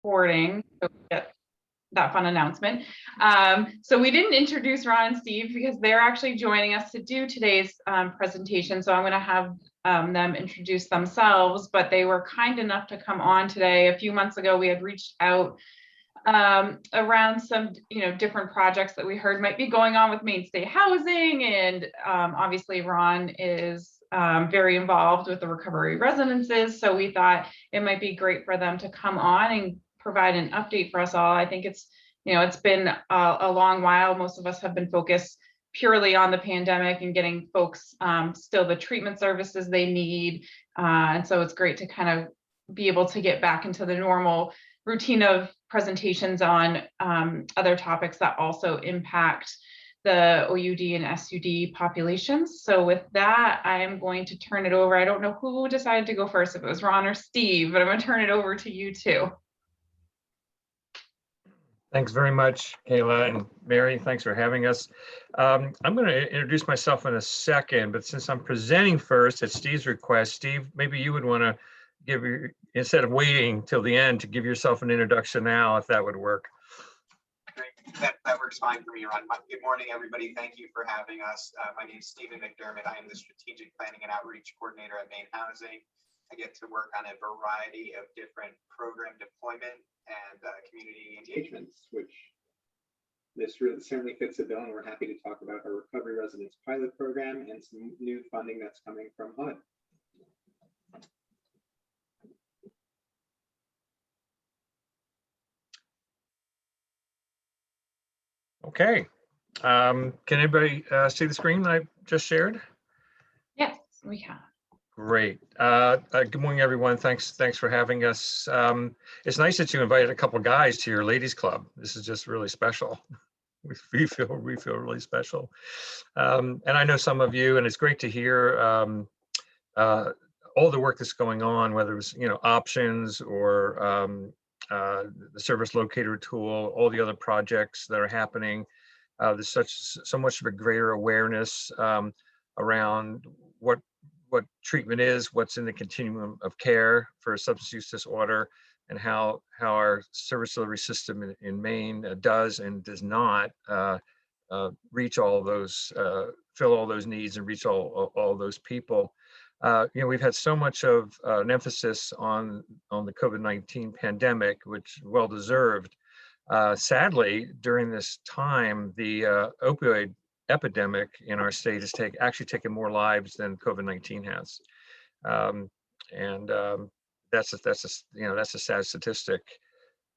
recording. So we get that fun announcement. So we didn't introduce Ron and Steve because they're actually joining us to do today's presentation. So I'm going to have them introduce themselves, but they were kind enough to come on today. A few months ago, we had reached out around some different projects that we heard might be going on with Mainstay Housing, and obviously Ron is very involved with the recovery residences, so we thought it might be great for them to come on and provide an update for us all. I think it's it's been a long while. Most of us have been focused purely on the pandemic and getting folks still the treatment services they need, and so it's great to kind of be able to get back into the normal routine of presentations on other topics that also impact the OUD and SUD populations. So with that, I am going to turn it over. I don't know who decided to go first, if it was Ron or Steve, but I'm going to turn it over to you two. Thanks very much, Kayla, and Mary, thanks for having us. I'm going to introduce myself in a second, but since I'm presenting first at Steve's request, Steve, maybe you would want to give your, instead of waiting till the end, to give yourself an introduction now, if that would work. Great. That works fine for me, Ron. Good morning, everybody. Thank you for having us. My name is Stephen McDermott. I am the Strategic Planning and Outreach Coordinator at Maine Housing. I get to work on a variety of different program deployment and community engagements, which this really certainly fits the bill, and we're happy to talk about our Recovery Residence Pilot Program and some new funding that's coming from HUD. Okay. Can anybody see the screen that I just shared? Yes, we can. Great. Good morning, everyone. Thanks for having us. It's nice that you invited a couple guys to your ladies club. This is just really special. We feel really special. And I know some of you, and it's great to hear all the work that's going on, whether it's options or the service locator tool, all the other projects that are happening. There's so much of a greater awareness around what treatment is, what's in the continuum of care for substance use disorder, and how our service delivery system in Maine does and does not reach all those, fill all those needs and reach all those people. We've had so much of an emphasis on the COVID-19 pandemic, which well-deserved. Sadly, during this time, the opioid epidemic in our state has actually taken more lives than COVID-19 has, and that's a sad statistic.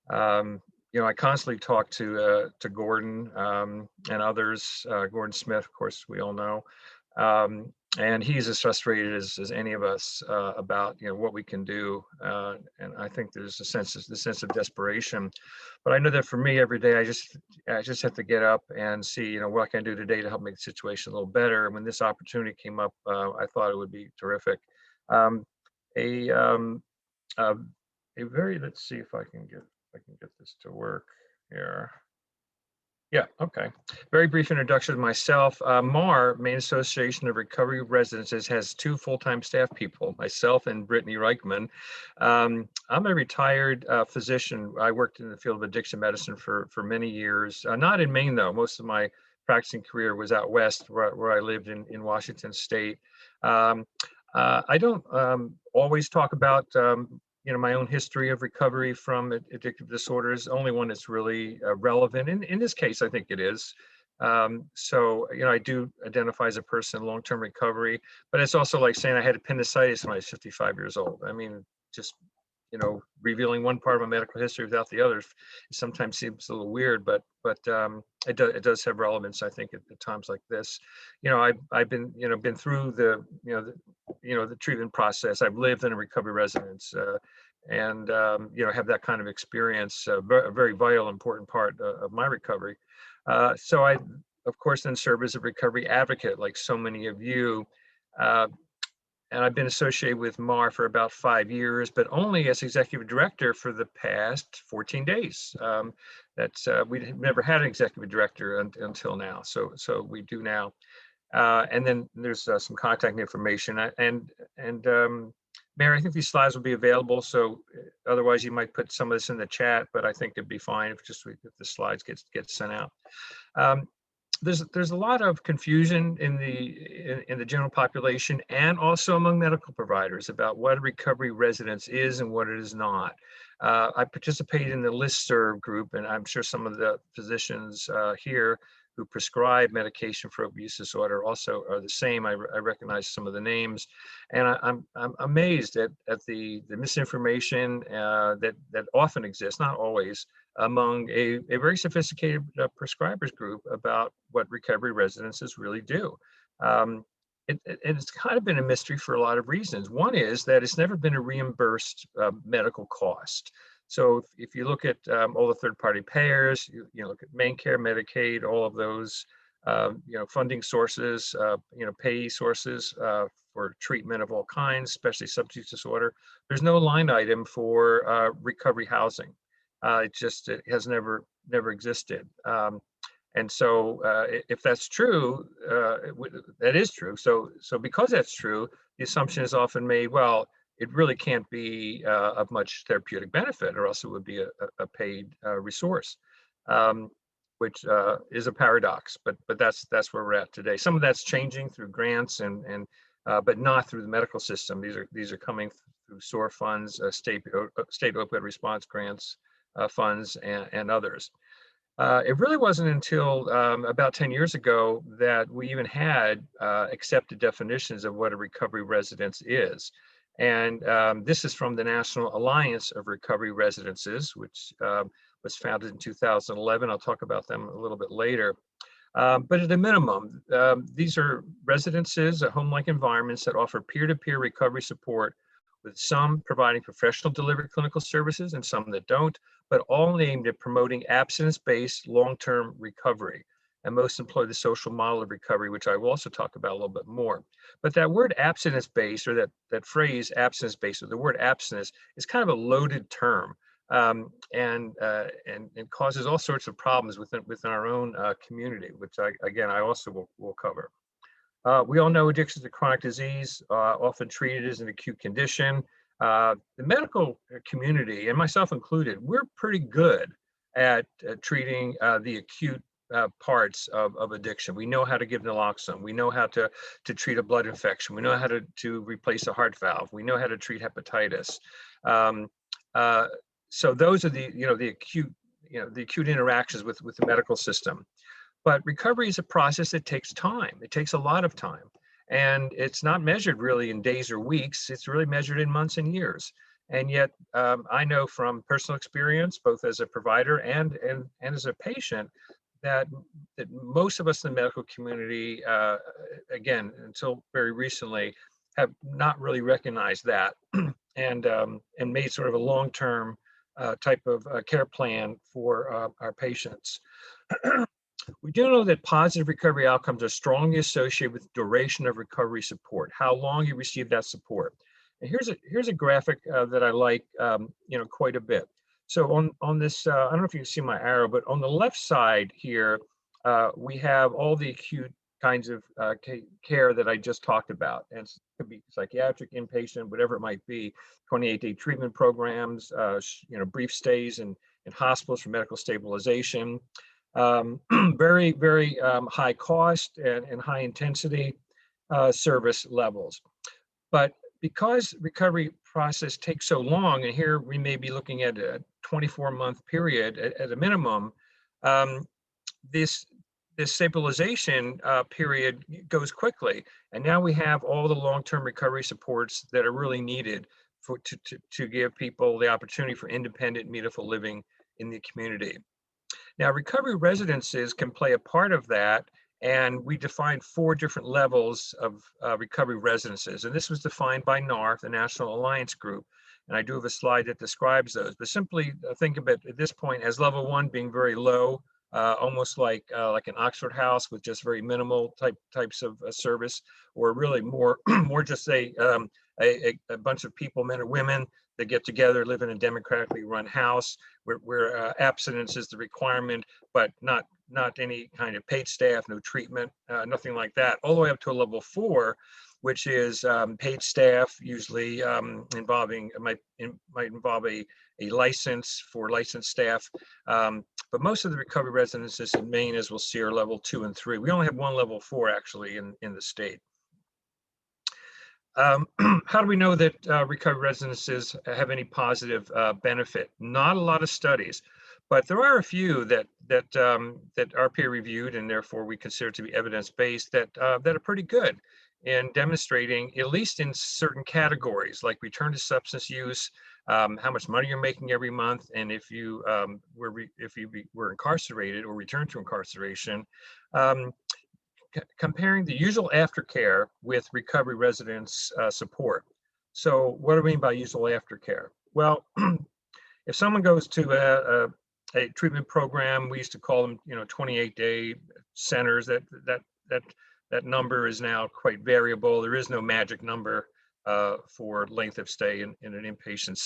I constantly talk to Gordon and others. Gordon Smith, of course, we all know. And he's as frustrated as any of us about what we can do, and I think there's the sense of desperation. But I know that for me, every day I just have to get up and see what I can do today to help make the situation a little better. And when this opportunity came up, I thought it would be terrific. Let's see if I can get this to work here. Yeah, okay. Very brief introduction of myself. MAR, Maine Association of Recovery Residences, has two full-time staff people, myself and Brittany Reichman. I'm a retired physician. I worked in the field of addiction medicine for many years. Not in Maine, though. Most of my practicing career was out west, where I lived in Washington State. I don't always talk about my own history of recovery from addictive disorders, only one that's really relevant. In this case, I think it is. So, I do identify as a person in long-term recovery, but it's also like saying I had appendicitis when I was 55 years old. I mean, just, revealing one part of my medical history without the other sometimes seems a little weird, but it does have relevance, I think, at times like this. I've been through the treatment process. I've lived in a recovery residence, and have that kind of experience, a very vital, important part of my recovery. So I, of course, then serve as a recovery advocate, like so many of you. And I've been associated with MAR for about 5 years, but only as executive director for the past 14 days. We never had an executive director until now, so we do now. And then there's some contact information, and Mayor, I think these slides will be available, so otherwise you might put some of this in the chat, but I think it'd be fine if if the slides get sent out. There's a lot of confusion in the general population and also among medical providers about what a recovery residence is and what it is not. I participate in the listserv group, and I'm sure some of the physicians here who prescribe medication for abuse disorder also are the same. I recognize some of the names, and I'm amazed at the misinformation that often exists, not always, among a very sophisticated prescribers group about what recovery residences really do. It's kind of been a mystery for a lot of reasons. One is that it's never been a reimbursed medical cost. So if you look at all the third-party payers, you look at MaineCare, Medicaid, all of those, funding sources, payee sources for treatment of all kinds, especially substance disorder. There's no line item for recovery housing. It has never existed. And so if that's true, that is true. So because that's true, the assumption is often made, well, it really can't be of much therapeutic benefit, or else it would be a paid resource, which is a paradox. But that's where we're at today. Some of that's changing through grants but not through the medical system. These are coming through SOAR funds, state opioid response grants funds, and others. It really wasn't until about 10 years ago that we even had accepted definitions of what a recovery residence is. And this is from the National Alliance of Recovery Residences, which was founded in 2011. I'll talk about them a little bit later. But at a minimum, these are residences, home-like environments that offer peer-to-peer recovery support, with some providing professional delivery clinical services and some that don't, but all aimed at promoting abstinence-based long-term recovery. And most employ the social model of recovery, which I will also talk about a little bit more. But that word abstinence-based, or that phrase abstinence-based, or the word abstinence, is kind of a loaded term, and causes all sorts of problems within our own community, which I also will cover. We all know addiction is a chronic disease, often treated as an acute condition. The medical community, and myself included, we're pretty good at treating the acute parts of addiction. We know how to give naloxone. We know how to treat a blood infection. We know how to replace a heart valve. We know how to treat hepatitis. So those are the acute interactions with the medical system. But recovery is a process that takes time. It takes a lot of time. And it's not measured really in days or weeks. It's really measured in months and years. And yet I know from personal experience, both as a provider and as a patient, that most of us in the medical community, again, until very recently, have not really recognized that and made sort of a long-term type of care plan for our patients. We do know that positive recovery outcomes are strongly associated with duration of recovery support, how long you receive that support. And here's a graphic that I like, quite a bit. So on this, I don't know if you can see my arrow, but on the left side here, we have all the acute kinds of care that I just talked about. And it could be psychiatric, inpatient, whatever it might be, 28-day treatment programs, brief stays in hospitals for medical stabilization. Very, very high cost and high intensity service levels. But because recovery process takes so long, and here we may be looking at a 24-month period at a minimum, this stabilization period goes quickly. And now we have all the long-term recovery supports that are really needed to give people the opportunity for independent, meaningful living in the community. Now, recovery residences can play a part of that, and we defined 4 different levels of recovery residences. And this was defined by NARF, the National Alliance Group. And I do have a slide that describes those, but simply think of it at this point as level 1 being very low, almost like an Oxford House with just very minimal types of service, or really more just a bunch of people, men or women, that get together, live in a democratically run house where abstinence is the requirement, but not any kind of paid staff, no treatment, nothing like that, all the way up to a level 4, which is paid staff, usually involving, might involve a license for licensed staff. But most of the recovery residences in Maine, as we'll see, are level 2 and 3. We only have one level 4 actually in the state. How do we know that recovery residences have any positive benefit? Not a lot of studies, but there are a few that are peer reviewed and therefore we consider to be evidence-based that are pretty good in demonstrating, at least in certain categories like return to substance use, how much money you're making every month, and if you were incarcerated or returned to incarceration. Comparing the usual aftercare with recovery residence support. So what do I mean by usual aftercare? Well, if someone goes to a treatment program, we used to call them, 28-day centers. That number is now quite variable. There is no magic number for length of stay in an inpatient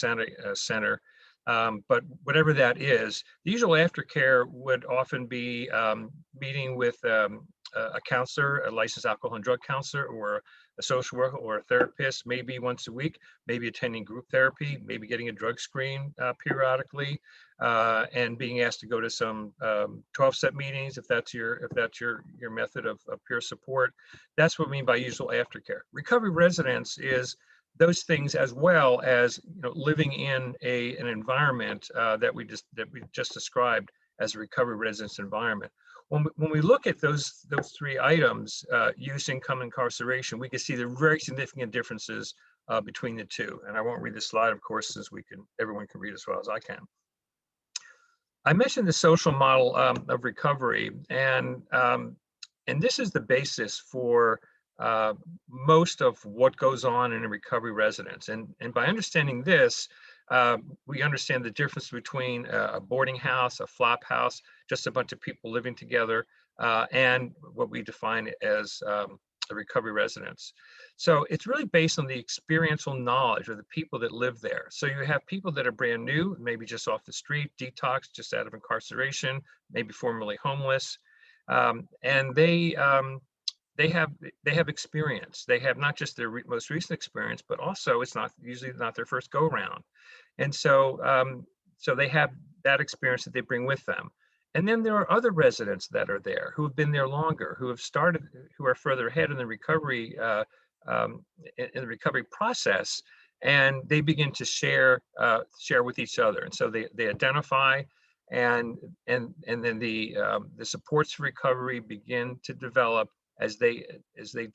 center. But whatever that is, the usual aftercare would often be meeting with a counselor, a licensed alcohol and drug counselor, or a social worker or a therapist, maybe once a week, maybe attending group therapy, maybe getting a drug screen periodically, and being asked to go to some 12-step meetings if that's your method of peer support. That's what we mean by usual aftercare. Recovery residence is those things, as well as living in an environment that we just described as a recovery residence environment. When we look at those three items, use, income, incarceration, we can see the very significant differences between the two. And I won't read the slide, of course, since everyone can read as well as I can. I mentioned the social model of recovery, and this is the basis for most of what goes on in a recovery residence. And by understanding this, we understand the difference between a boarding house, a flop house, just a bunch of people living together, and what we define as a recovery residence. So it's really based on the experiential knowledge of the people that live there. So you have people that are brand new, maybe just off the street, detox, just out of incarceration, maybe formerly homeless, and they have experience. They have not just their most recent experience, but also it's usually not their first go round. And so, so they have that experience that they bring with them. And then there are other residents that are there who have been there longer, who are further ahead in the recovery, process, and they begin to share with each other. And so they identify, and then the supports for recovery begin to develop as they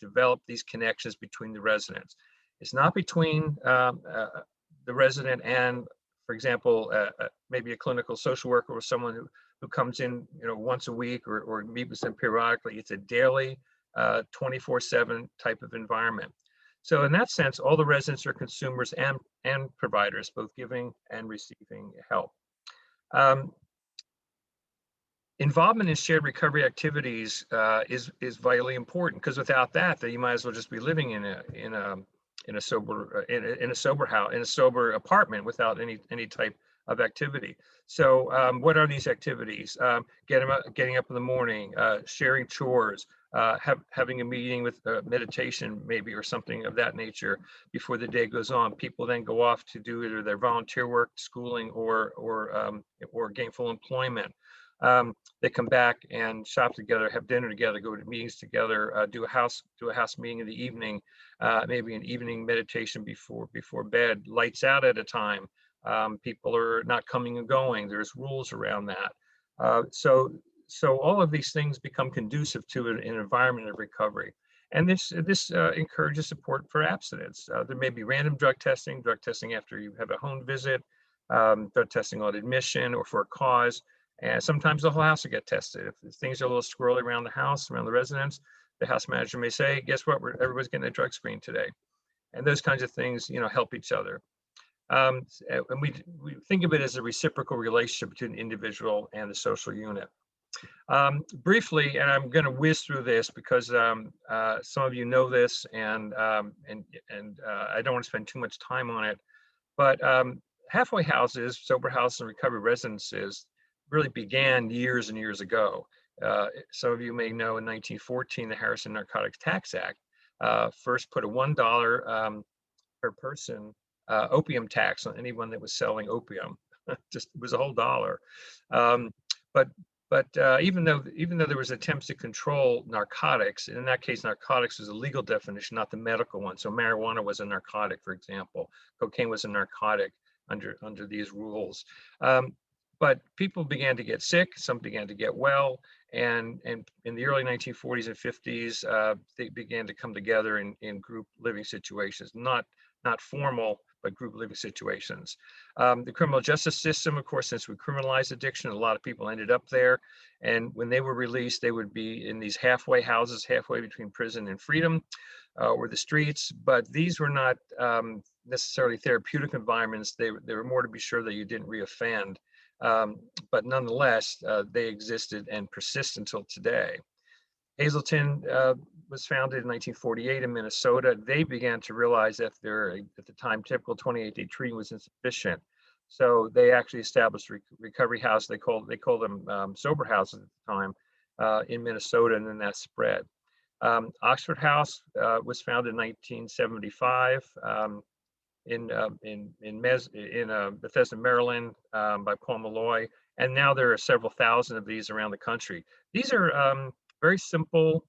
develop these connections between the residents. It's not between the resident and, for example, maybe a clinical social worker or someone who comes in, once a week or meet with them periodically. It's a daily, 24/7 type of environment. So in that sense, all the residents are consumers and providers, both giving and receiving help. Involvement in shared recovery activities is vitally important, because without that, you might as well just be living in a sober apartment without any type of activity. So what are these activities? Getting up in the morning, sharing chores, having a meeting with meditation maybe, or something of that nature before the day goes on. People then go off to do either their volunteer work, schooling, or gainful employment. They come back and shop together, have dinner together, go to meetings together, do a house meeting in the evening, maybe an evening meditation before bed, lights out at a time. People are not coming and going. There's rules around that. So all of these things become conducive to an environment of recovery. And this encourages support for abstinence. There may be random drug testing after you have a home visit, drug testing on admission or for a cause. And sometimes the whole house will get tested. If things are a little squirrely around the house, around the residence, the house manager may say, guess what, everybody's getting a drug screen today. And those kinds of things, help each other. And we think of it as a reciprocal relationship between the individual and the social unit. Briefly, and I'm going to whiz through this because some of you know this, and I don't want to spend too much time on it, but halfway houses, sober houses, and recovery residences really began years and years ago. Some of you may know in 1914, the Harrison Narcotics Tax Act first put a $1 per person opium tax on anyone that was selling opium. Just it was a whole dollar. But even though there was attempts to control narcotics, in that case, narcotics was a legal definition, not the medical one. So marijuana was a narcotic, for example. Cocaine was a narcotic under these rules. But people began to get sick. Some began to get well. And in the early 1940s and 50s, they began to come together in group living situations, not formal, but group living situations. The criminal justice system, of course, since we criminalized addiction, a lot of people ended up there. And when they were released, they would be in these halfway houses, halfway between prison and freedom, or the streets. But these were not necessarily therapeutic environments. They were more to be sure that you didn't reoffend. But nonetheless, they existed and persist until today. Hazleton was founded in 1948 in Minnesota. They began to realize that their, at the time, typical 28-day treatment was insufficient. So they actually established recovery house. They called them sober houses at the time in Minnesota, and then that spread. Oxford House was founded in 1975 in Bethesda, Maryland, by Paul Malloy, and now there are several thousand of these around the country. These are very simple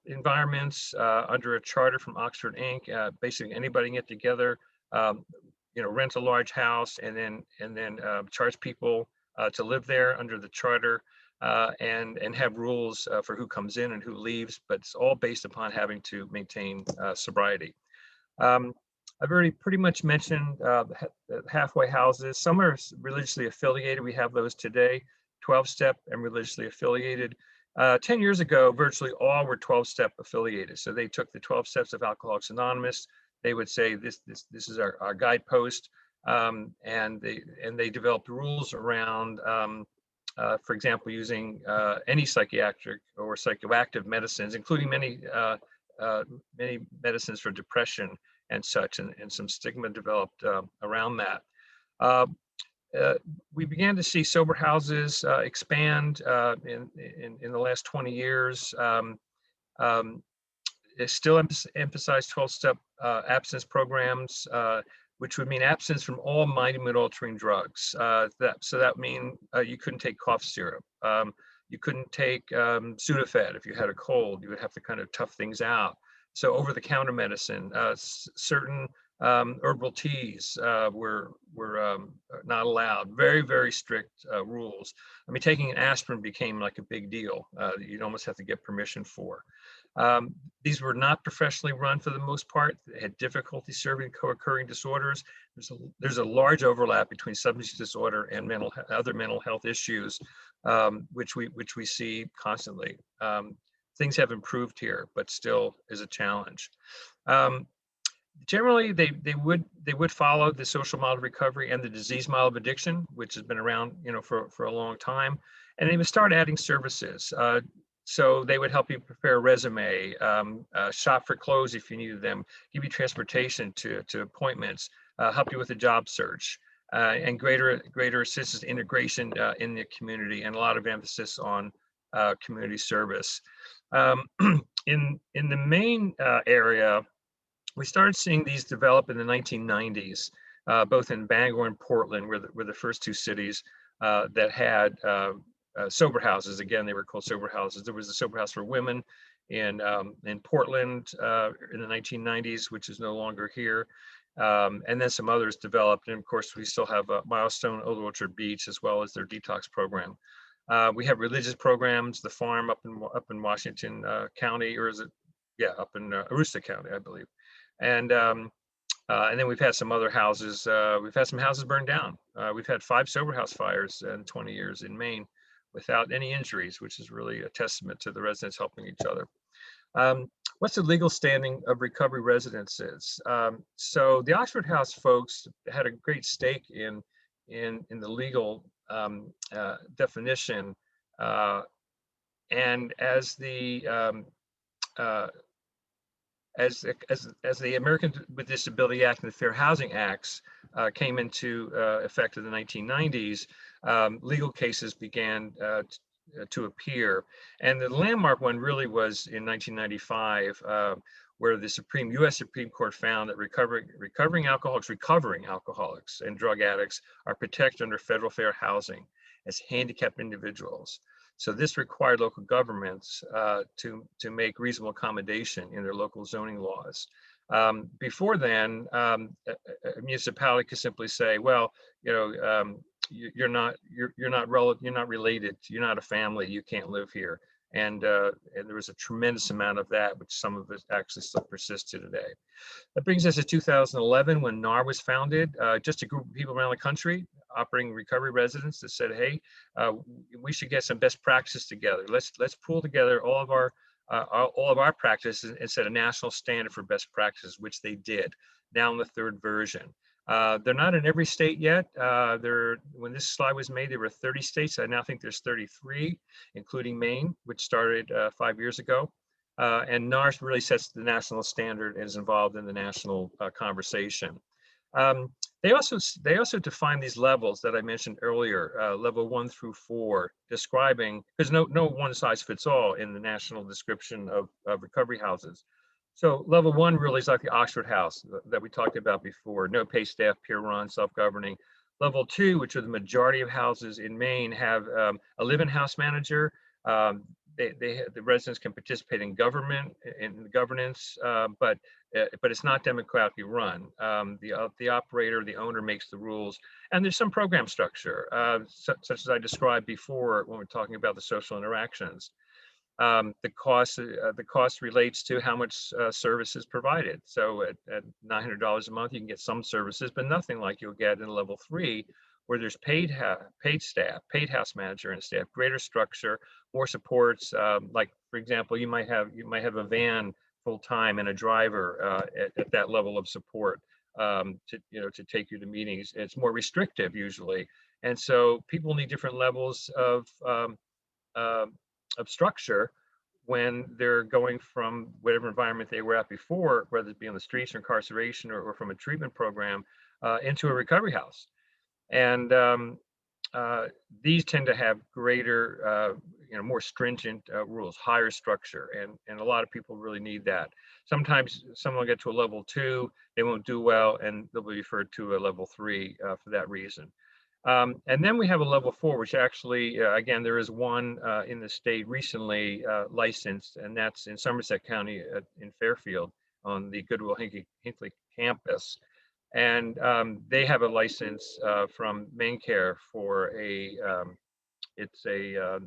environments under a charter from Oxford Inc. Basically, anybody can get together, rent a large house, and then charge people to live there under the charter, and have rules for who comes in and who leaves. But it's all based upon having to maintain sobriety. I've already pretty much mentioned halfway houses. Some are religiously affiliated. We have those today, 12-step and religiously affiliated. 10 years ago, virtually all were 12-step affiliated. So they took the 12 steps of Alcoholics Anonymous. They would say this is our guidepost, and they developed rules around, for example, using any psychiatric or psychoactive medicines, including many medicines for depression and such, and some stigma developed around that. We began to see sober houses expand in the last 20 years. It still emphasize 12-step abstinence programs, which would mean abstinence from all mind and mood altering drugs. That mean you couldn't take cough syrup. You couldn't take Sudafed if you had a cold. You would have to kind of tough things out. So over-the-counter medicine, certain herbal teas were not allowed. Very, very strict rules. I mean, taking an aspirin became like a big deal. You'd almost have to get permission for. These were not professionally run for the most part. They had difficulty serving co-occurring disorders. There's a large overlap between substance disorder and other mental health issues, which we see constantly. Things have improved here, but still is a challenge. Generally, they would follow the social model of recovery and the disease model of addiction, which has been around, for a long time, and they would start adding services. So they would help you prepare a resume, shop for clothes if you needed them, give you transportation to appointments, help you with a job search, and greater assistance integration in the community, and a lot of emphasis on community service. In the Maine area, we started seeing these develop in the 1990s, both in Bangor and Portland, were the first two cities that had sober houses. Again, they were called sober houses. There was a sober house for women in Portland in the 1990s, which is no longer here. And then some others developed. And of course, we still have Milestone, Old Orchard Beach, as well as their detox program. We have religious programs, the Farm up in Washington County, or is it? Yeah, up in Aroostook County, I believe. And then we've had some other houses. We've had some houses burned down. We've had 5 sober house fires in 20 years in Maine without any injuries, which is really a testament to the residents helping each other. What's the legal standing of recovery residences? So the Oxford House folks had a great stake in the legal definition, and as the American with Disability Act and the Fair Housing Acts came into effect in the 1990s, legal cases began to appear. And the landmark one really was in 1995, where the U.S. Supreme Court found that recovering alcoholics and drug addicts are protected under federal fair housing as handicapped individuals. So this required local governments to make reasonable accommodation in their local zoning laws. Before then, a municipality could simply say, well, you're not related, you're not a family, you can't live here. And there was a tremendous amount of that, which some of it actually still persists to today. That brings us to 2011, when NAR was founded. Just a group of people around the country operating recovery residents that said, hey, we should get some best practices together. Let's pull together all of our practices and set a national standard for best practices, which they did, now in the third version. They're not in every state yet. When this slide was made, there were 30 states. I now think there's 33, including Maine, which started 5 years ago. And NARS really sets the national standard and is involved in the national conversation. They also define these levels that I mentioned earlier, level 1 through 4, describing, because no one size fits all in the national description of recovery houses. So level 1 really is like the Oxford House that we talked about before: no pay staff, peer run, self-governing. Level 2, which are the majority of houses in Maine, have a live-in house manager. The residents can participate in governance, but it's not democratically run. The operator, the owner, makes the rules, and there's some program structure, such as I described before when we're talking about the social interactions. The cost relates to how much service is provided. So at $900 a month, you can get some services, but nothing like you'll get in level 3, where there's paid staff, paid house manager and staff, greater structure, more supports. Like, for example, you might have a van full-time and a driver at that level of support to take you to meetings. It's more restrictive usually, and so people need different levels of structure when they're going from whatever environment they were at before, whether it be on the streets or incarceration or from a treatment program, into a recovery house. And these tend to have greater, more stringent rules, higher structure, and a lot of people really need that. Sometimes someone will get to a level 2, they won't do well, and they'll be referred to a level 3 for that reason. And then we have a level 4, which actually, again, there is one in the state recently licensed, and that's in Somerset County in Fairfield on the Goodwill Hinckley campus. And they have a license from MaineCare for it's a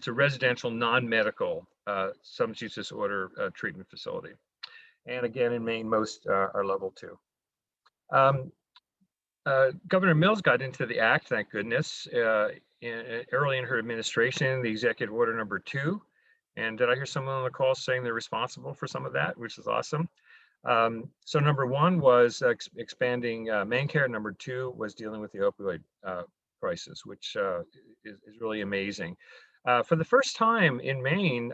residential non-medical substance use disorder treatment facility. And again, in Maine, most are level 2. Governor Mills got into the act, thank goodness, early in her administration, the executive order number 2. And did I hear someone on the call saying they're responsible for some of that, which is awesome. So number 1 was expanding MaineCare. Number 2 was dealing with the opioid crisis, which is really amazing. For the first time in Maine,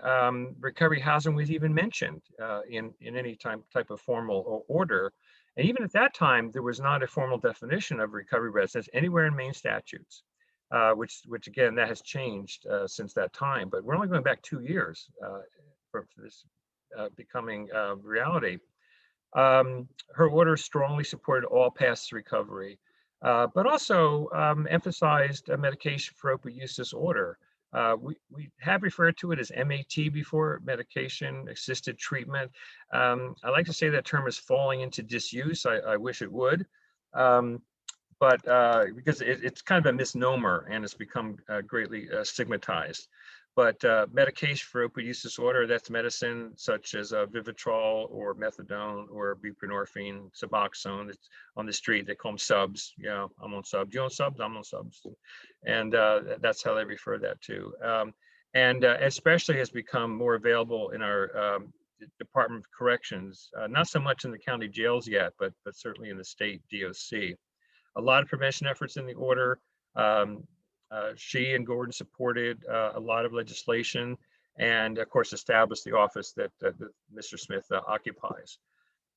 recovery housing was even mentioned in any type of formal order. And even at that time, there was not a formal definition of recovery residence anywhere in Maine statutes, which again, that has changed since that time. But we're only going back 2 years for this becoming reality. Her order strongly supported all paths to recovery, but also emphasized medication for opioid use disorder. We have referred to it as MAT before, medication assisted treatment. I like to say that term is falling into disuse. I wish it would, but because it's kind of a misnomer and it's become greatly stigmatized. But medication for opioid use disorder, that's medicine such as Vivitrol or methadone or buprenorphine, Suboxone. It's on the street, they call them subs. Yeah, I'm on subs. You on subs? I'm on subs. And that's how they refer that to. And especially has become more available in our Department of Corrections, not so much in the county jails yet, but certainly in the state DOC. A lot of prevention efforts in the order. She and Gordon supported a lot of legislation and, of course, established the office that Mr. Smith occupies.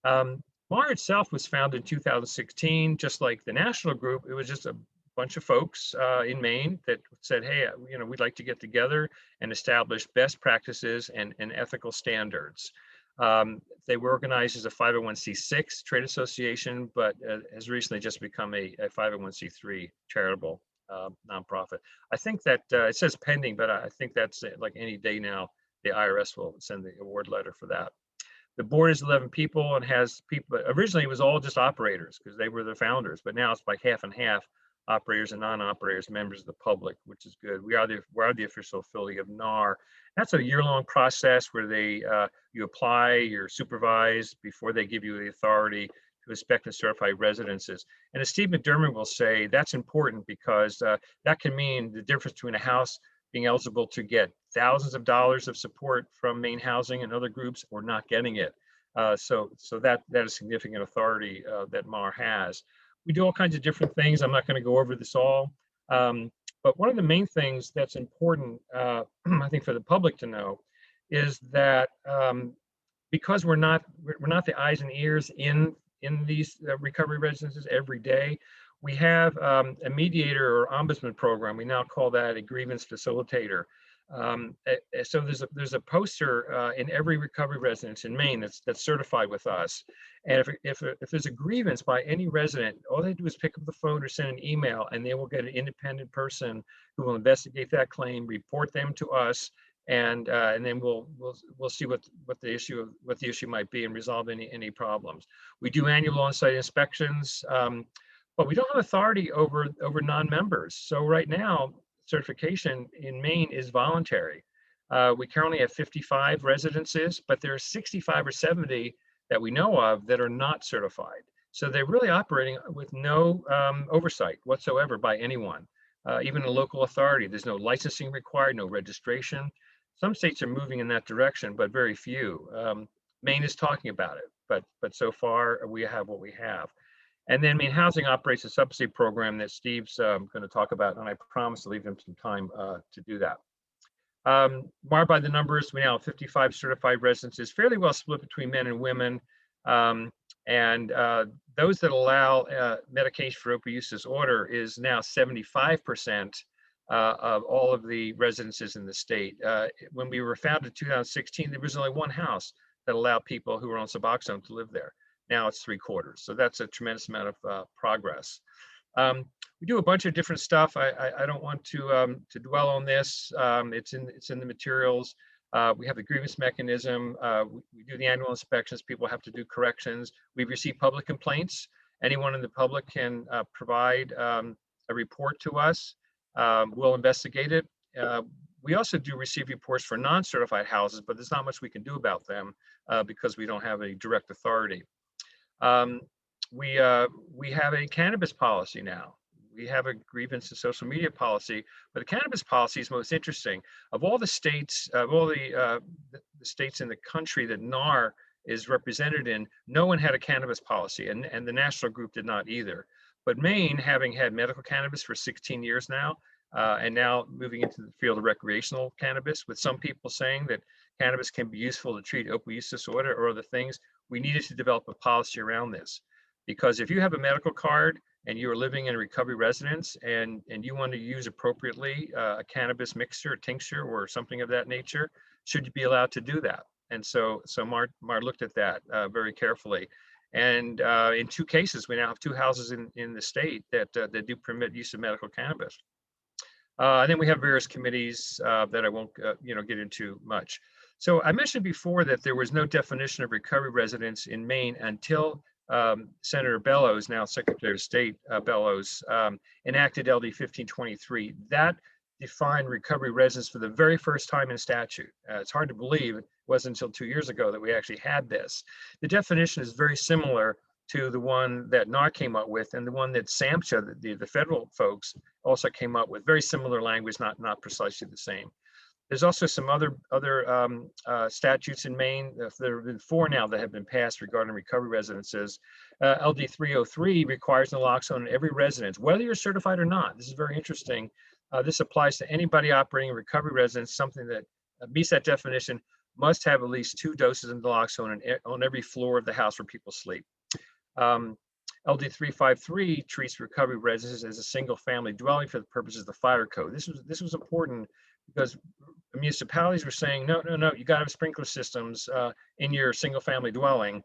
MAR itself was founded in 2016, just like the national group. It was just bunch of folks in Maine that said, hey, we'd like to get together and establish best practices and ethical standards. They were organized as a 501c6 trade association, but has recently just become a 501c3 charitable nonprofit. I think that it says pending, but I think that's like any day now, the IRS will send the award letter for that. The board is 11 people and has people, originally it was all just operators because they were the founders, but now it's like half and half, operators and non-operators, members of the public, which is good. We are the official affiliate of NAR. That's a year-long process where they you apply, you're supervised before they give you the authority to inspect and certify residences. And as Steve McDermott will say, that's important because that can mean the difference between a house being eligible to get thousands of dollars of support from Maine Housing and other groups or not getting it. So that is significant authority that MAR has. We do all kinds of different things. I'm not going to go over this all. But one of the main things that's important, I think, for the public to know is that because we're not the eyes and ears in these recovery residences every day, we have a mediator or ombudsman program. We now call that a grievance facilitator. So there's a poster in every recovery residence in Maine that's certified with us. And if there's a grievance by any resident, all they do is pick up the phone or send an email, and they will get an independent person who will investigate that claim, report them to us, and then we'll see what the issue might be and resolve any problems. We do annual on-site inspections, but we don't have authority over non-members. So right now, certification in Maine is voluntary. We currently have 55 residences, but there are 65 or 70 that we know of that are not certified. So they're really operating with no oversight whatsoever by anyone, even a local authority. There's no licensing required, no registration. Some states are moving in that direction, but very few. Maine is talking about it, but so far we have what we have. And then Maine Housing operates a subsidy program that Steve's going to talk about, and I promise to leave him some time to do that. Marred by the numbers, we now have 55 certified residences, fairly well split between men and women. And those that allow medication for opioid use disorder is now 75% of all of the residences in the state. When we were founded in 2016, there was only one house that allowed people who were on Suboxone to live there. Now it's 3/4. So that's a tremendous amount of progress. We do a bunch of different stuff. I don't want to dwell on this. It's in the materials. We have the grievance mechanism. We do the annual inspections. People have to do corrections. We receive public complaints. Anyone in the public can provide a report to us. We'll investigate it. We also do receive reports for non-certified houses, but there's not much we can do about them because we don't have a direct authority. We have a cannabis policy now. We have a grievance and social media policy, but the cannabis policy is most interesting. Of all the states, the states in the country that NAR is represented in, no one had a cannabis policy, and the national group did not either. But Maine, having had medical cannabis for 16 years now, and now moving into the field of recreational cannabis, with some people saying that cannabis can be useful to treat opioid use disorder or other things, we needed to develop a policy around this. Because if you have a medical card and you're living in a recovery residence and you want to use appropriately a cannabis mixture, tincture, or something of that nature, should you be allowed to do that? And so Mar looked at that very carefully. And in 2 cases, we now have 2 houses in the state that do permit use of medical cannabis. And then we have various committees that I won't get into much. So I mentioned before that there was no definition of recovery residence in Maine until Senator Bellows, now Secretary of State Bellows, enacted LD 1523. That defined recovery residence for the very first time in statute. It's hard to believe it wasn't until 2 years ago that we actually had this. The definition is very similar to the one that NAR came up with and the one that SAMHSA, the federal folks, also came up with. Very similar language, not precisely the same. There's also some other statutes in Maine. There have been 4 now that have been passed regarding recovery residences. LD 303 requires naloxone in every residence, whether you're certified or not. This is very interesting. This applies to anybody operating a recovery residence. Something that meets that definition must have at least 2 doses of naloxone on every floor of the house where people sleep. LD 353 treats recovery residences as a single family dwelling for the purposes of the fire code. This was important because municipalities were saying, no, you got to have sprinkler systems in your single family dwelling.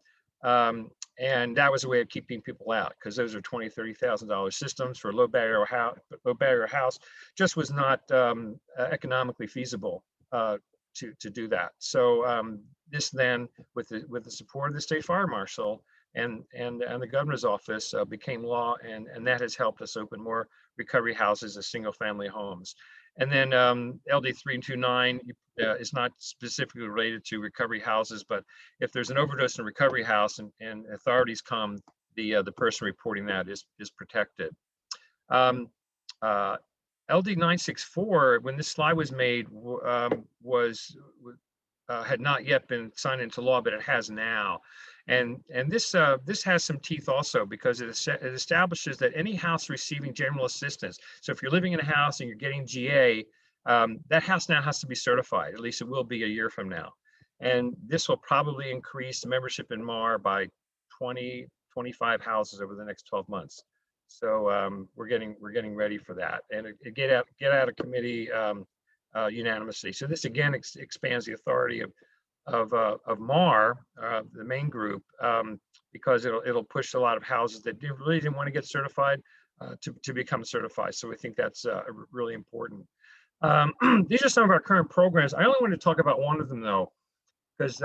And that was a way of keeping people out, because those are $20,000, $30,000 systems for a low barrier house. Just was not economically feasible to do that. So this then, with the support of the state fire marshal and the governor's office, became law, and that has helped us open more recovery houses as single family homes. And then LD 329 is not specifically related to recovery houses, but if there's an overdose in a recovery house and authorities come, the person reporting that is protected. LD 964, when this slide was made, had not yet been signed into law, but it has now. And this has some teeth also, because it establishes that any house receiving general assistance, so if you're living in a house and you're getting GA, that house now has to be certified. At least it will be a year from now. And this will probably increase membership in MAR by 20, 25 houses over the next 12 months. So we're getting ready for that, and it get out of committee unanimously. So this again expands the authority of MAR, the main group, because it'll push a lot of houses that really didn't want to get certified to become certified. So we think that's really important. These are some of our current programs. I only want to talk about one of them though, because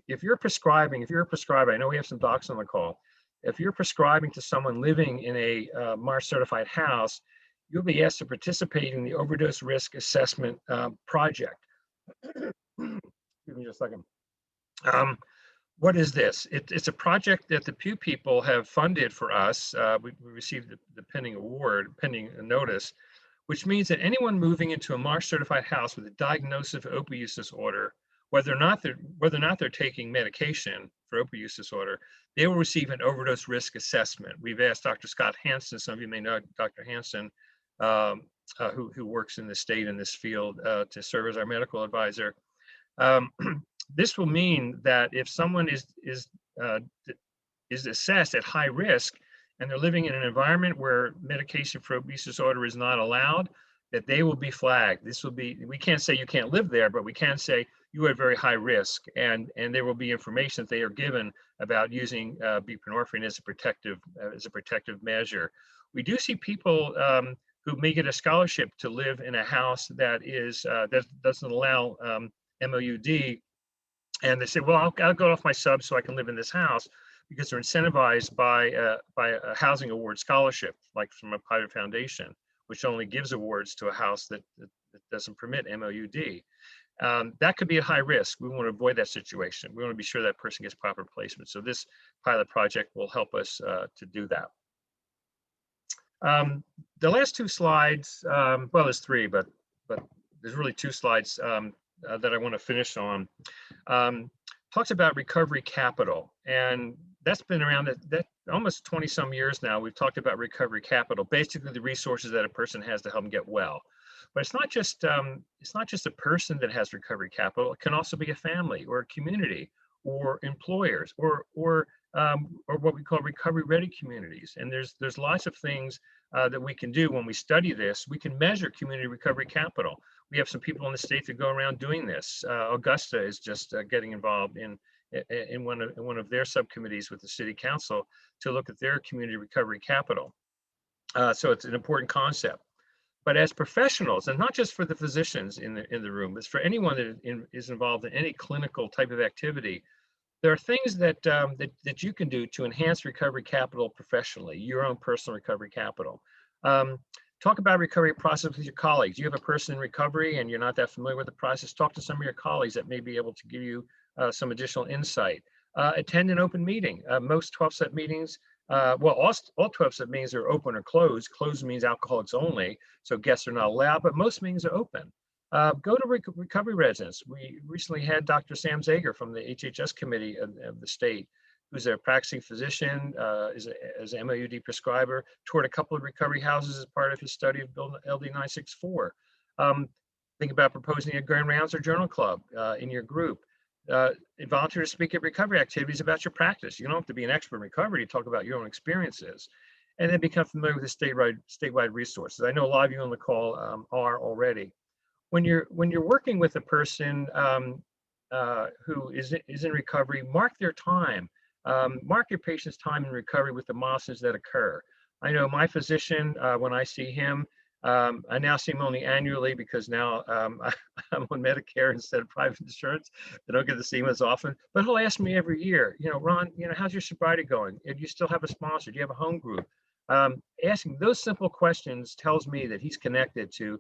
if you're prescribing, I know we have some docs on the call. If you're prescribing to someone living in a MAR certified house, you'll be asked to participate in the overdose risk assessment project. Give me just a second. What is this? It's a project that the Pew people have funded for us. We received the pending a notice, which means that anyone moving into a MAR certified house with a diagnosis of opioid use disorder, whether or not they're taking medication for opioid use disorder, they will receive an overdose risk assessment. We've asked Dr. Scott Hansen, some of you may know Dr. Hansen, who works in the state in this field, to serve as our medical advisor. This will mean that if someone is assessed at high risk and they're living in an environment where medication for opioid use disorder is not allowed, that they will be flagged. This will be, we can't say you can't live there, but we can say you are at very high risk, and there will be information that they are given about using buprenorphine as a protective measure. We do see people who may get a scholarship to live in a house that doesn't allow MOUD, and they say, well, I'll go off my sub so I can live in this house, because they're incentivized by a housing award scholarship, like from a private foundation, which only gives awards to a house that doesn't permit MOUD. That could be at high risk. We want to avoid that situation. We want to be sure that person gets proper placement. So this pilot project will help us to do that. The last two slides, well, there's three, but there's really two slides that I want to finish on. Talks about recovery capital, and that's been around that almost 20 some years now. We've talked about recovery capital, basically the resources that a person has to help them get well. But it's not just a person that has recovery capital. It can also be a family or a community or employers or what we call recovery ready communities. And there's lots of things that we can do when we study this. We can measure community recovery capital. We have some people in the state that go around doing this. Augusta is just getting involved in one of their subcommittees with the city council to look at their community recovery capital. So it's an important concept. But as professionals, and not just for the physicians in the room, it's for anyone that is involved in any clinical type of activity, there are things that you can do to enhance recovery capital professionally, your own personal recovery capital. Talk about recovery process with your colleagues. You have a person in recovery and you're not that familiar with the process, talk to some of your colleagues that may be able to give you some additional insight. Attend an open meeting. Most 12-step meetings, well, all 12-step meetings are open or closed. Closed means alcoholics only, so guests are not allowed, but most meetings are open. Go to recovery residence. We recently had Dr. Sam Zager from the HHS committee of the state, who's a practicing physician, is an MOUD prescriber, toured a couple of recovery houses as part of his study of LD 964. Think about proposing a Grand Rounds or Journal Club in your group. volunteer to speak at recovery activities about your practice. You don't have to be an expert in recovery to talk about your own experiences. And then become familiar with the statewide resources. I know a lot of you on the call are already. When you're working with a person who is in recovery, mark their time. Mark your patient's time in recovery with the milestones that occur. I know my physician, when I see him, I now see him only annually because now I'm on Medicare instead of private insurance. I don't get to see him as often, but he'll ask me every year, Ron, how's your sobriety going? Do you still have a sponsor? Do you have a home group? Asking those simple questions tells me that he's connected to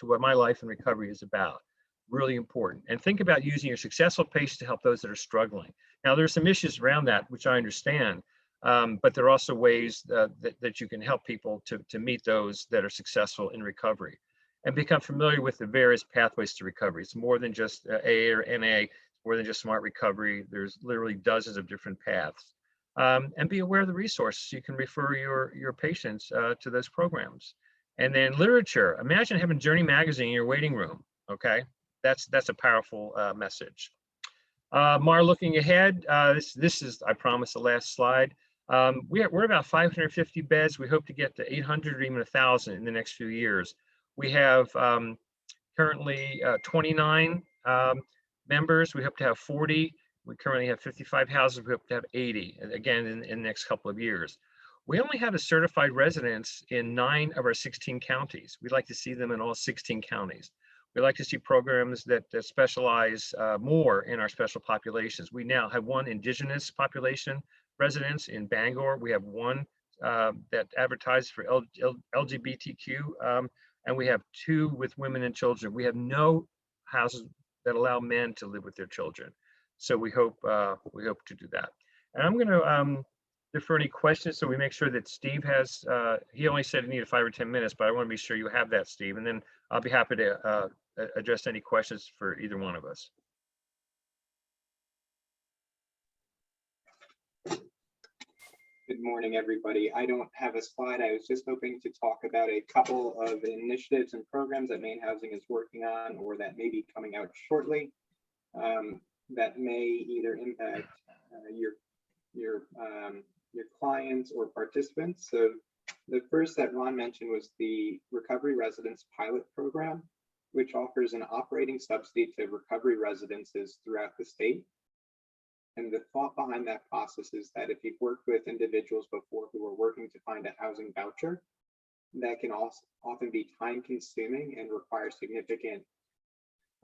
what my life in recovery is about. Really important. And think about using your successful patients to help those that are struggling. Now, there's some issues around that, which I understand, but there are also ways that you can help people to meet those that are successful in recovery and become familiar with the various pathways to recovery. It's more than just AA or NA, more than just Smart Recovery. There's literally dozens of different paths. And be aware of the resources. You can refer your patients to those programs. And then literature. Imagine having Journey magazine in your waiting room. Okay, that's a powerful message. Mar, looking ahead, this is, I promise, the last slide. We're about 550 beds. We hope to get to 800 or even 1,000 in the next few years. We have currently 29 members. We hope to have 40. We currently have 55 houses. We hope to have 80, again, in the next couple of years. We only have a certified residents in 9 of our 16 counties. We'd like to see them in all 16 counties. We'd like to see programs that specialize more in our special populations. We now have 1 indigenous population residents in Bangor. We have 1 that advertises for LGBTQ, and we have 2 with women and children. We have no houses that allow men to live with their children. So we hope to do that. And I'm going to defer any questions so we make sure that Steve has, he only said he needed 5 or 10 minutes, but I want to be sure you have that, Steve. And then I'll be happy to address any questions for either one of us. Good morning, everybody. I don't have a slide. I was just hoping to talk about a couple of initiatives and programs that Maine Housing is working on or that may be coming out shortly. That may either impact your clients or participants. So the first that Ron mentioned was the Recovery Residence Pilot Program, which offers an operating subsidy to recovery residences throughout the state. And the thought behind that process is that if you've worked with individuals before who are working to find a housing voucher, that can also often be time consuming and require significant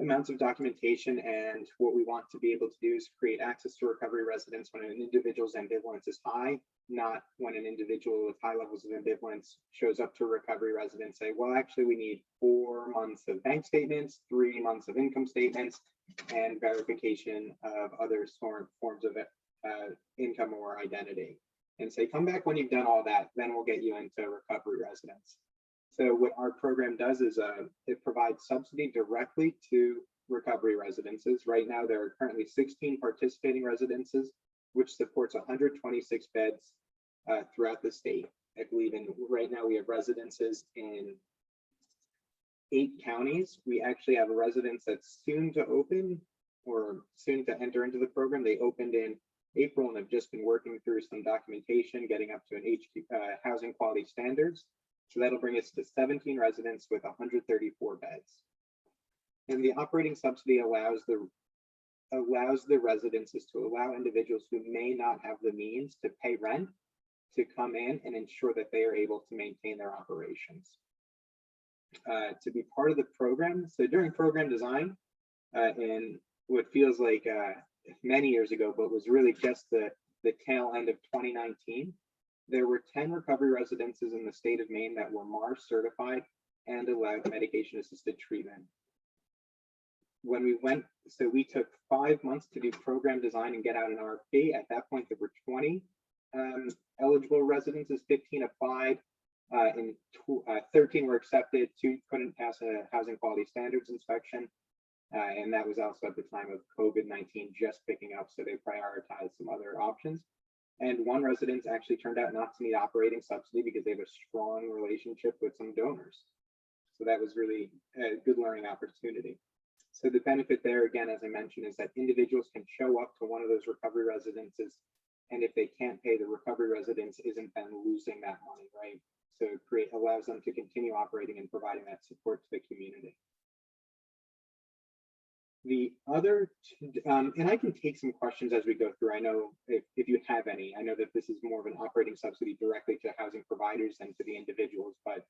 amounts of documentation. And what we want to be able to do is create access to recovery residence when an individual's ambivalence is high, not when an individual with high levels of ambivalence shows up to a recovery residence, say, well, actually we need 4 months of bank statements, 3 months of income statements, and verification of other forms of income or identity. And say, come back when you've done all that, then we'll get you into recovery residence. So what our program does is it provides subsidy directly to recovery residences. Right now, there are currently 16 participating residences, which supports 126 beds throughout the state. I believe right now we have residences in 8 counties. We actually have a residence that's soon to open or soon to enter into the program. They opened in April and have just been working through some documentation, getting up to an housing quality standards. So that'll bring us to 17 residents with 134 beds. And the operating subsidy allows the residences to allow individuals who may not have the means to pay rent to come in and ensure that they are able to maintain their operations. To be part of the program, so during program design, in what feels like many years ago, but was really just the tail end of 2019, there were 10 recovery residences in the state of Maine that were MARS certified and allowed medication-assisted treatment. When we went, so we took 5 months to do program design and get out an RFP. At that point, there were 20 eligible residences, 15 applied, and 13 were accepted, 2 couldn't pass a housing quality standards inspection. And that was also at the time of COVID-19 just picking up, so they prioritized some other options. And 1 residence actually turned out not to need operating subsidy because they have a strong relationship with some donors. So that was really a good learning opportunity. So the benefit there, again, as I mentioned, is that individuals can show up to one of those recovery residences, and if they can't pay, the recovery residence isn't then losing that money, right? So it allows them to continue operating and providing that support to the community. The other, and I can take some questions as we go through. I know if you have any. I know that this is more of an operating subsidy directly to housing providers than to the individuals, but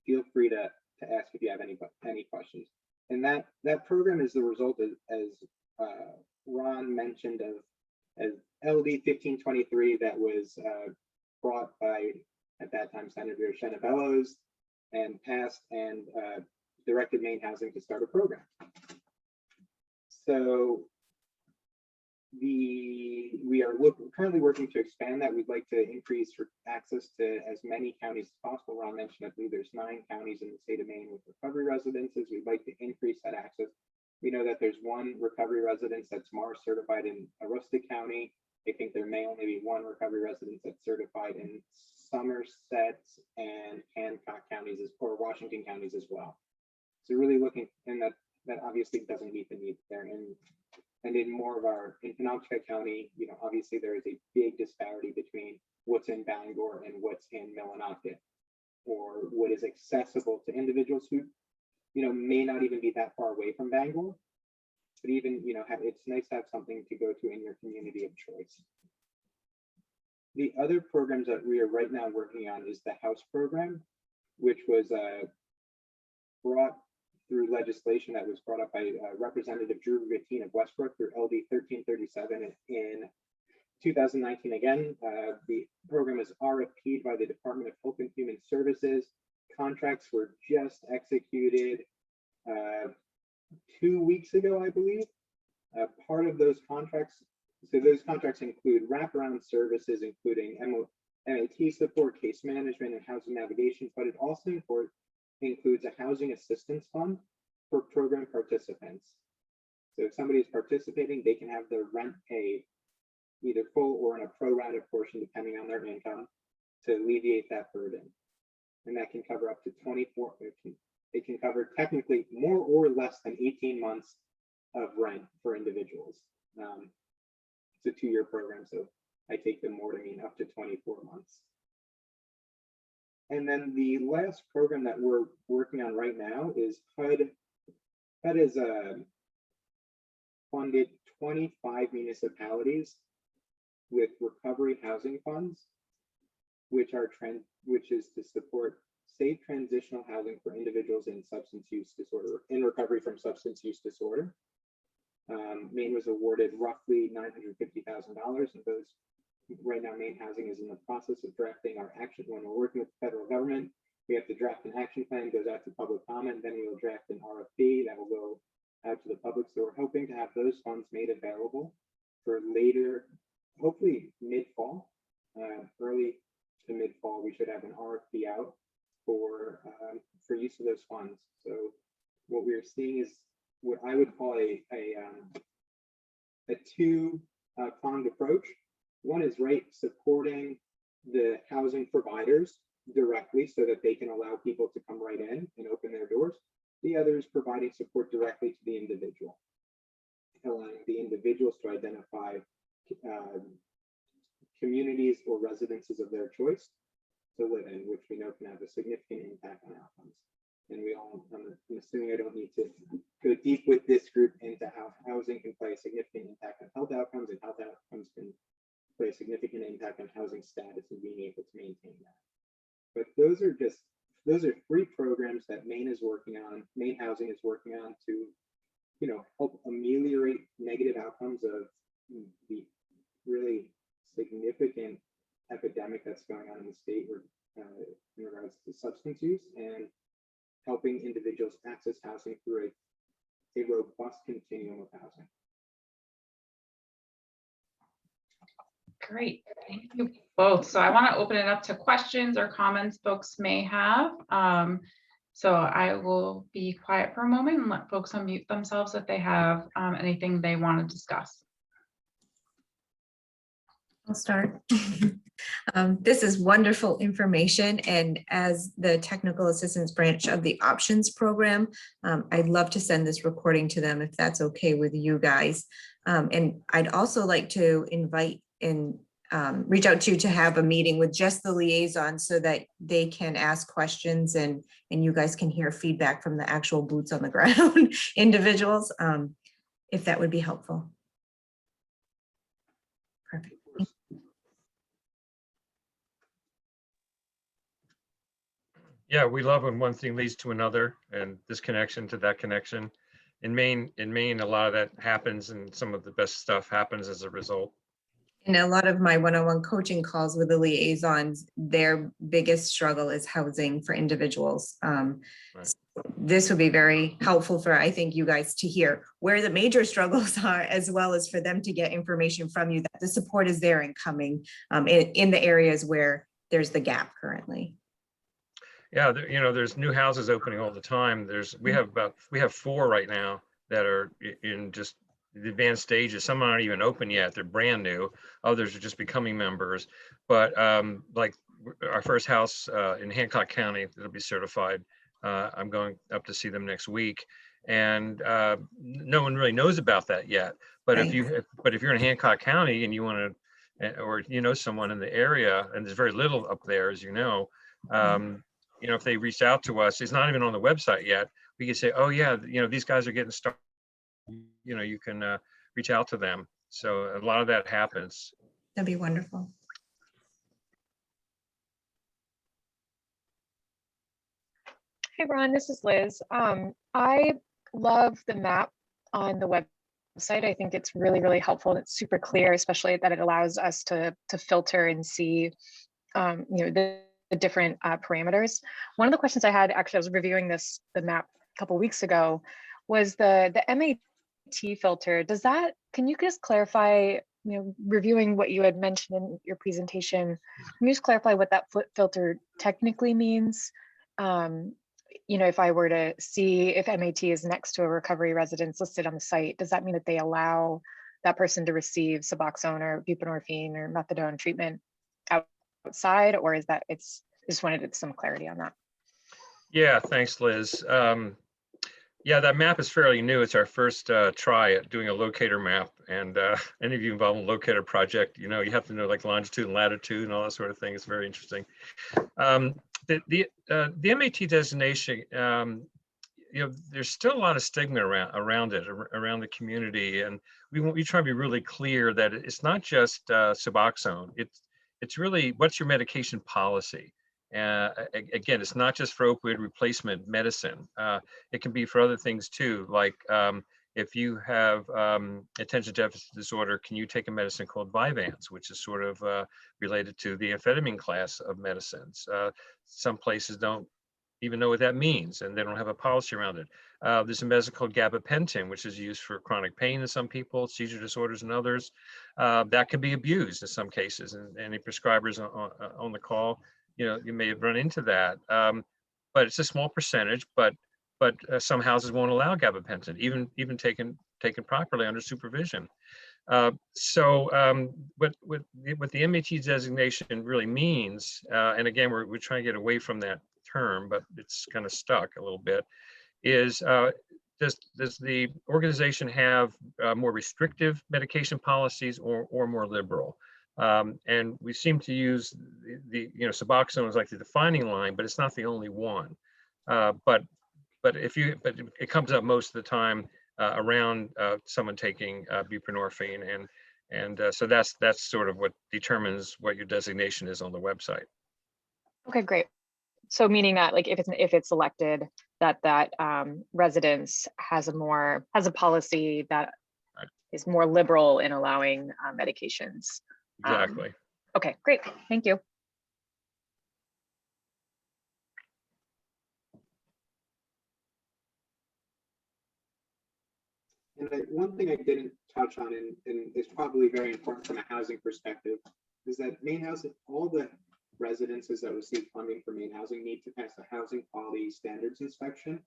feel free to ask if you have any questions. And that program is the result of, as Ron mentioned, of as LD 1523 that was brought by, at that time, Senator Shenna Bellows, and passed and directed Maine Housing to start a program. So we are currently working to expand that. We'd like to increase access to as many counties as possible. Ron mentioned, I believe there's 9 counties in the state of Maine with recovery residences. We'd like to increase that access. We know that there's one recovery residence that's MARS certified in Aroostook County. I think there may only be one recovery residence that's certified in Somerset and Hancock counties, or Washington counties as well. So really looking, and that obviously doesn't meet the needs there. And in more of in Penobscot County, obviously there is a big disparity between what's in Bangor and what's in Millinocket, or what is accessible to individuals who, may not even be that far away from Bangor, but even, it's nice to have something to go to in your community of choice. The other programs that we are right now working on is the House program, which was brought through legislation that was brought up by Representative Drew Gatine of Westbrook through LD 1337 in 2019. Again, the program is RFP'd by the Department of Health and Human Services. Contracts were just executed 2 weeks ago, I believe. Part of those contracts, so those contracts include wraparound services, including MAT support, case management, and housing navigation, but it also includes a housing assistance fund for program participants. So if somebody is participating, they can have their rent paid either full or in a pro-rata portion, depending on their income, to alleviate that burden. And that can cover up to 24, it can cover technically more or less than 18 months of rent for individuals. It's a 2-year program, so I take the more to mean up to 24 months. And then the last program that we're working on right now is HUD. HUD has funded 25 municipalities with recovery housing funds, which is to support safe transitional housing for individuals in substance use disorder, in recovery from substance use disorder. Maine was awarded roughly $950,000, and those right now, Maine Housing is in the process of drafting our action. When we're working with the federal government, we have to draft an action plan, goes out to public comment, then we will draft an RFP that will go out to the public. So we're hoping to have those funds made available for later, hopefully mid-fall, early to mid-fall. We should have an RFP out for use of those funds. So what we're seeing is what I would call a 2-pronged approach. One is supporting the housing providers directly so that they can allow people to come right in and open their doors. The other is providing support directly to the individual, allowing the individuals to identify communities or residences of their choice to live in, which we know can have a significant impact on outcomes. And I'm assuming I don't need to go deep with this group into how housing can play a significant impact on health outcomes, and health outcomes can play a significant impact on housing status and being able to maintain that. But those are 3 programs that Maine Housing is working on to, help ameliorate negative outcomes of the really significant epidemic that's going on in the state in regards to substance use, and helping individuals access housing through a robust continuum of housing. Great, thank you both. So I want to open it up to questions or comments folks may have. So I will be quiet for a moment and let folks unmute themselves if they have anything they want to discuss. I'll start. This is wonderful information, and as the technical assistance branch of the options program, I'd love to send this recording to them if that's okay with you guys. And I'd also like to invite and reach out to you to have a meeting with just the liaison so that they can ask questions and you guys can hear feedback from the actual boots on the ground individuals, if that would be helpful. Perfect. Yeah, we love when one thing leads to another and this connection to that connection. In Maine, a lot of that happens and some of the best stuff happens as a result. In a lot of my one-on-one coaching calls with the liaisons, their biggest struggle is housing for individuals. Right. This would be very helpful for, I think, you guys to hear where the major struggles are, as well as for them to get information from you that the support is there and coming in the areas where there's the gap currently. Yeah, there's new houses opening all the time. We have 4 right now that are in just the advanced stages. Some aren't even open yet. They're brand new. Others are just becoming members. But like our first house in Hancock County that'll be certified. I'm going up to see them next week, and no one really knows about that yet. But Right. if you're in Hancock County and you want to, or someone in the area, and there's very little up there, as you know. If they reach out to us, it's not even on the website yet. We can say, oh yeah, these guys are getting started. You can reach out to them. So a lot of that happens. That'd be wonderful. Hey Ron, this is Liz. I love the map on the website. I think it's really, really helpful and it's super clear, especially that it allows us to filter and see the different parameters. One of the questions I had, actually, I was reviewing the map a couple of weeks ago, was the MAT filter. Can you just clarify, reviewing what you had mentioned in your presentation, can you just clarify what that filter technically means? If I were to see if MAT is next to a recovery residence listed on the site, does that mean that they allow that person to receive Suboxone or buprenorphine or methadone treatment outside, or is that just wanted some clarity on that? Yeah, thanks, Liz. Yeah, that map is fairly new. It's our first try at doing a locator map. And any of you involved in a locator project, you have to know like longitude and latitude and all that sort of thing. It's very interesting. The MAT designation, there's still a lot of stigma around it, around the community. And we try to be really clear that it's not just Suboxone. It's really, what's your medication policy? Again, it's not just for opioid replacement medicine. It can be for other things too, like if you have attention deficit disorder, can you take a medicine called Vyvanse, which is sort of related to the amphetamine class of medicines. Some places don't even know what that means, and they don't have a policy around it. There's a medicine called gabapentin, which is used for chronic pain in some people, seizure disorders in others. That can be abused in some cases, and any prescribers on the call, you may have run into that. But it's a small percentage, but some houses won't allow gabapentin, even taken properly under supervision. So what the MAT designation really means, and again, we're trying to get away from that term, but it's kind of stuck a little bit, is does the organization have more restrictive medication policies or more liberal? And we seem to use the Suboxone is like the defining line, but it's not the only one. But it comes up most of the time around someone taking buprenorphine, and so that's sort of what determines what your designation is on the website. Okay, great. So meaning that like if it's selected, that residence has a policy that Right. is more liberal in allowing medications. Exactly. Okay, great. Thank you. And one thing I didn't touch on, and is probably very important from a housing perspective, is that Maine Housing, all the residences that receive funding for Maine Housing need to pass a housing quality standards inspection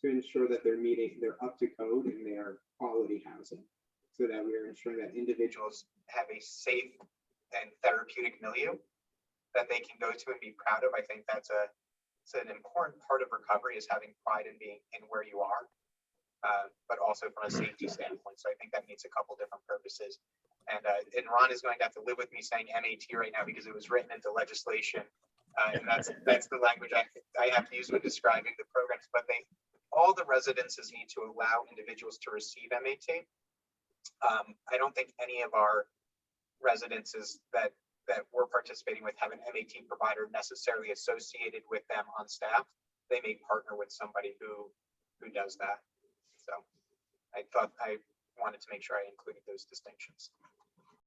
to ensure that they're up to code and they are quality housing, so that we are ensuring that individuals have a safe and therapeutic milieu that they can go to and be proud of. I think that's it's an important part of recovery, is having pride in being in where you are, but also from a safety standpoint. So I think that meets a couple different purposes. And Ron is going to have to live with me saying MAT right now because it was written into legislation. And that's the language I have to use when describing the programs. But all the residences need to allow individuals to receive MAT. I don't think any of our residences that we're participating with have an MAT provider necessarily associated with them on staff. They may partner with somebody who does that. So I thought I wanted to make sure I included those distinctions.